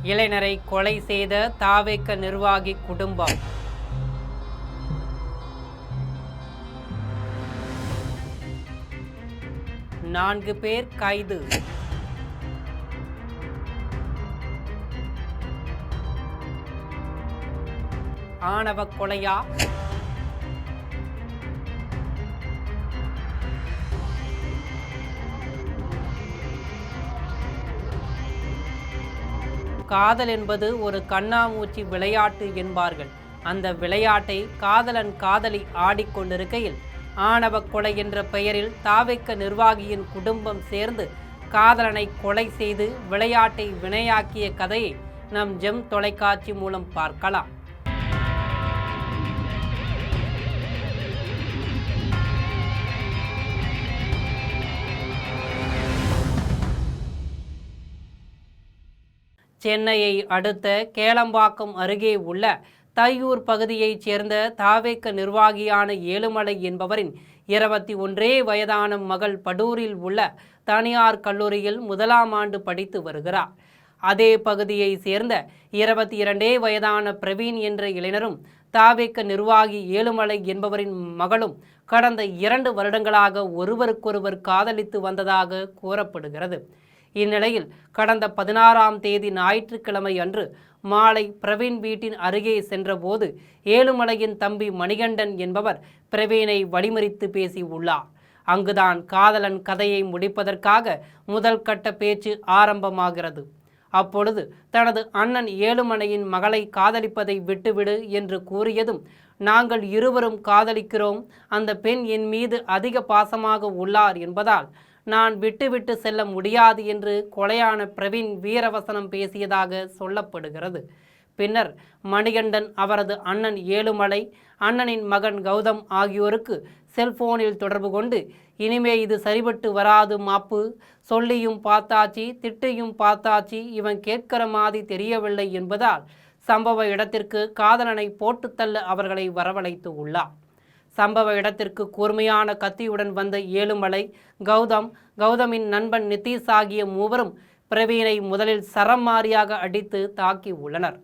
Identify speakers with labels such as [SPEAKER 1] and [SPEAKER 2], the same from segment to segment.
[SPEAKER 1] இளைஞரை கொலை செய்த தாவேக நிர்வாகி குடும்பம். நான்கு பேர் கைது. ஆணவ கொலையா? காதல் என்பது ஒரு கண்ணாமூச்சி விளையாட்டு என்பார்கள். அந்த விளையாட்டை காதலன் காதலி ஆடிக்கொண்டிருக்கையில் ஆணவ கொலை என்ற பெயரில் தாவேக நிர்வாகியின் குடும்பம் சேர்ந்து காதலனை கொலை செய்து விளையாட்டை வினையாக்கிய கதையை நம் ஜெம் தொலைக்காட்சி மூலம் பார்க்கலாம். சென்னையை அடுத்த கேளம்பாக்கம் அருகே உள்ள தையூர் பகுதியைச் சேர்ந்த தாவேக நிர்வாகியான ஏழுமலை என்பவரின் 21 வயதான மகள் படூரில் உள்ள தனியார் கல்லூரியில் 1ஆம் ஆண்டு படித்து வருகிறார். அதே பகுதியை சேர்ந்த 22 வயதான பிரவீன் என்ற இளைஞரும் தாவேக நிர்வாகி ஏழுமலை என்பவரின் மகளும் கடந்த 2 வருடங்களாக ஒருவருக்கொருவர் காதலித்து வந்ததாக கூறப்படுகிறது. இந்நிலையில் கடந்த 16ஆம் தேதி ஞாயிற்றுக்கிழமை அன்று மாலை பிரவீன் வீட்டின் அருகே சென்றபோது ஏழுமலையின் தம்பி மணிகண்டன் என்பவர் பிரவீனை வழிமறித்து பேசி உள்ளார். அங்குதான் காதலன் கதையை முடிப்பதற்காக முதல் கட்ட பேச்சு ஆரம்பமாகிறது. அப்பொழுது தனது அண்ணன் ஏழுமலையின் மகளை காதலிப்பதை விட்டுவிடு என்று கூறியதும், நாங்கள் இருவரும் காதலிக்கிறோம், அந்த பெண் என் மீது அதிக பாசமாக உள்ளார் என்பதால் நான் விட்டுவிட்டு செல்ல முடியாது என்று கொலையான பிரவீன் வீரவசனம் பேசியதாக சொல்லப்படுகிறது. பின்னர் மணிகண்டன் அவரது அண்ணன் ஏழுமலை, அண்ணனின் மகன் கௌதம் ஆகியோருக்கு செல்போனில் தொடர்பு கொண்டு, இனிமே இது சரிபட்டு வராது மாப்பு, சொல்லியும் பார்த்தாச்சு, திட்டியும் பார்த்தாச்சு, இவன் கேட்கிற மாதிரி தெரியவில்லை என்பதால் சம்பவ இடத்திற்கு காதலனை போட்டுத்தள்ள அவர்களை வரவழைத்து உள்ளார். சம்பவ இடத்திற்கு கூர்மையான கத்தியுடன் வந்த ஏழுமலை, கௌதமின் நண்பன் நிதிஷ் ஆகிய மூவரும் பிரவீனை முதலில் சரமாரியாக அடித்து தாக்கி உள்ளனர்.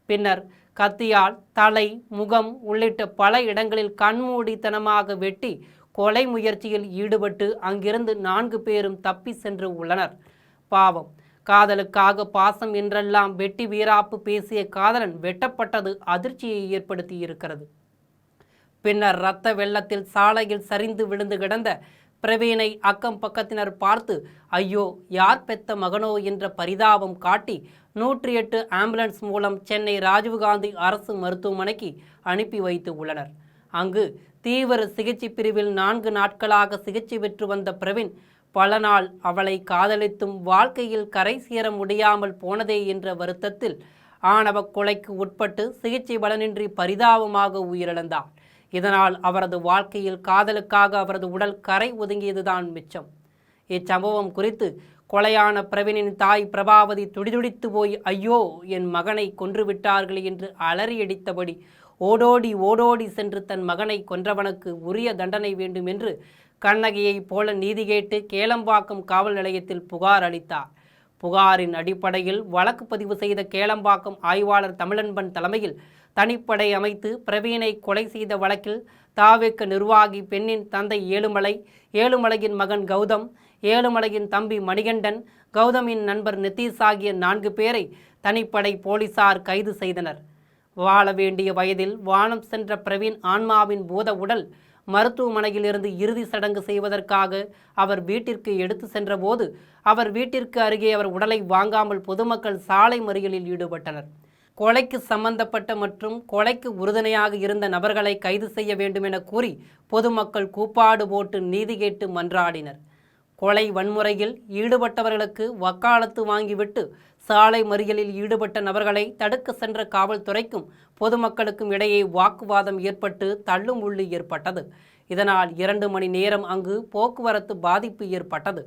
[SPEAKER 1] பின்னர் கத்தியால் தலை, முகம் உள்ளிட்ட பல இடங்களில் கண்மூடித்தனமாக வெட்டி கொலை முயற்சியில் ஈடுபட்டு அங்கிருந்து 4 பேரும் தப்பி சென்று உள்ளனர். பாவம், காதலுக்காக பாசம் என்றெல்லாம் வெட்டி வீராப்பு பேசிய காதலன் வெட்டப்பட்டது அதிர்ச்சியை ஏற்படுத்தி இருக்கிறது. பின்னர் இரத்த வெள்ளத்தில் சாலையில் சரிந்து விழுந்து கிடந்த பிரவீனை அக்கம் பக்கத்தினர் பார்த்து, ஐயோ யார் பெத்த மகனோ என்ற பரிதாபம் காட்டி 108 ஆம்புலன்ஸ் மூலம் சென்னை ராஜீவ்காந்தி அரசு மருத்துவமனைக்கு அனுப்பி வைத்து உள்ளனர். அங்கு தீவிர சிகிச்சை பிரிவில் 4 நாட்களாக சிகிச்சை பெற்று வந்த பிரவீன் பல நாள் அவளை காதலித்தும் வாழ்க்கையில் கரை சேர முடியாமல் போனதே என்ற வருத்தத்தில் ஆணவ கொலைக்கு உட்பட்டு சிகிச்சை பலனின்றி பரிதாபமாக உயிரிழந்தார். இதனால் அவரது வாழ்க்கையில் காதலுக்காக அவரது உடல் கரை ஒதுங்கியதுதான் மிச்சம். இச்சம்பவம் குறித்து கொலையான பிரவீனின் தாய் பிரபாவதி துடிதுடித்து போய், ஐயோ என் மகனை கொன்றுவிட்டார்கள் என்று அலறியடித்தபடி ஓடோடி சென்று தன் மகனை கொன்றவனுக்கு உரிய தண்டனை வேண்டும் என்று கண்ணகியைப் போல நீதி கேட்டு கேளம்பாக்கம் காவல் நிலையத்தில் புகார் அளித்தார். புகாரின் அடிப்படையில் வழக்கு பதிவு செய்த கேளம்பாக்கம் ஆய்வாளர் தமிழன்பன் தலைமையில் தனிப்படை அமைத்து பிரவீனை கொலை செய்த வழக்கில் தாவேக நிர்வாகி பெண்ணின் தந்தை ஏழுமலை, ஏழுமலையின் மகன் கௌதம், ஏழுமலையின் தம்பி மணிகண்டன், கௌதமின் நண்பர் நிதிஷ் ஆகிய 4 பேரை தனிப்படை போலீசார் கைது செய்தனர். வாழ வேண்டிய வயதில் வானம் சென்ற பிரவீன் ஆன்மாவின் பூத உடல் மருத்துவமனையில் இருந்து இறுதி சடங்கு செய்வதற்காக அவர் வீட்டிற்கு எடுத்து சென்றபோது அவர் வீட்டிற்கு அருகே அவர் உடலை வாங்காமல் பொதுமக்கள் சாலை மறியலில் ஈடுபட்டனர். கொலைக்கு சம்பந்தப்பட்ட மற்றும் கொலைக்கு உறுதுணையாக இருந்த நபர்களை கைது செய்ய வேண்டும் என கூறி பொதுமக்கள் கூப்பாடு போட்டு நீதி கேட்டு மன்றாடினர். கொலை வன்முறையில் ஈடுபட்டவர்களுக்கு வக்காலத்து வாங்கிவிட்டு சாலை மறியலில் ஈடுபட்ட நபர்களை தடுக்க சென்ற காவல்துறைக்கும் பொதுமக்களுக்கும் இடையே வாக்குவாதம் ஏற்பட்டு தள்ளுமுள்ளு ஏற்பட்டது. இதனால் 2 மணி நேரம் அங்கு போக்குவரத்து பாதிப்பு ஏற்பட்டது.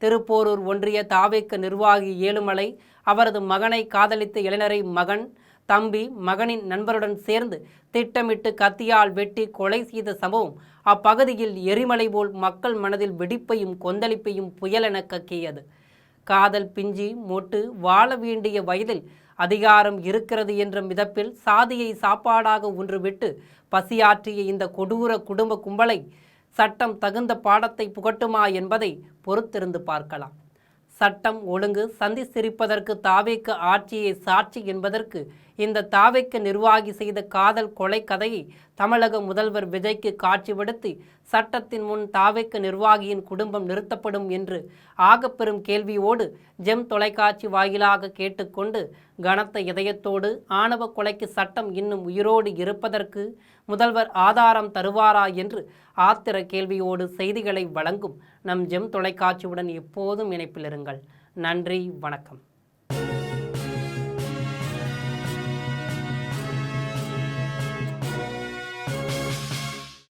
[SPEAKER 1] திருப்போரூர் ஒன்றிய தாவேக நிர்வாகி ஏழுமலை அவரது மகனை காதலித்த இளைஞரை மகன், தம்பி, மகனின் நண்பருடன் சேர்ந்து திட்டமிட்டு கத்தியால் வெட்டி கொலை செய்த சம்பவம் அப்பகுதியில் எரிமலை போல் மக்கள் மனதில் வெடிப்பையும் கொந்தளிப்பையும் புயலென கக்கியது. காதல் பிஞ்சி மொட்டு வாழ வேண்டிய வயதில் அதிகாரம் இருக்கிறது என்ற மிதப்பில் சாதியை சாப்பாடாக ஒன்றுவிட்டு பசியாற்றிய இந்த கொடூர குடும்ப கும்பலை சட்டம் தகுந்த பாடத்தை புகட்டுமா என்பதை பொறுத்திருந்து பார்க்கலாம். சட்டம் ஒழுங்கு சந்தி சிரிப்பதற்கு தாவேக்க ஆட்சியை சாட்சி என்பதற்கு இந்த தாவேக்க நிர்வாகி செய்த காதல் கொலை கதையை தமிழக முதல்வர் விஜய்க்கு காட்சிப்படுத்தி சட்டத்தின் முன் தாவேக்க நிர்வாகியின் குடும்பம் நிறுத்தப்படும் என்று ஆகப்பெரும் கேள்வியோடு ஜெம் தொலைக்காட்சி வாயிலாக கேட்டுக்கொண்டு கனத்த இதயத்தோடு ஆணவ கொலைக்கு சட்டம் இன்னும் உயிரோடு இருப்பதற்கு முதல்வர் ஆதாரம் தருவாரா என்று ஆத்திர கேள்வியோடு செய்திகளை வழங்கும் நம் ஜெம் தொலைக்காட்சியுடன் எப்போதும் இணைப்பில் இருங்கள். நன்றி, வணக்கம்.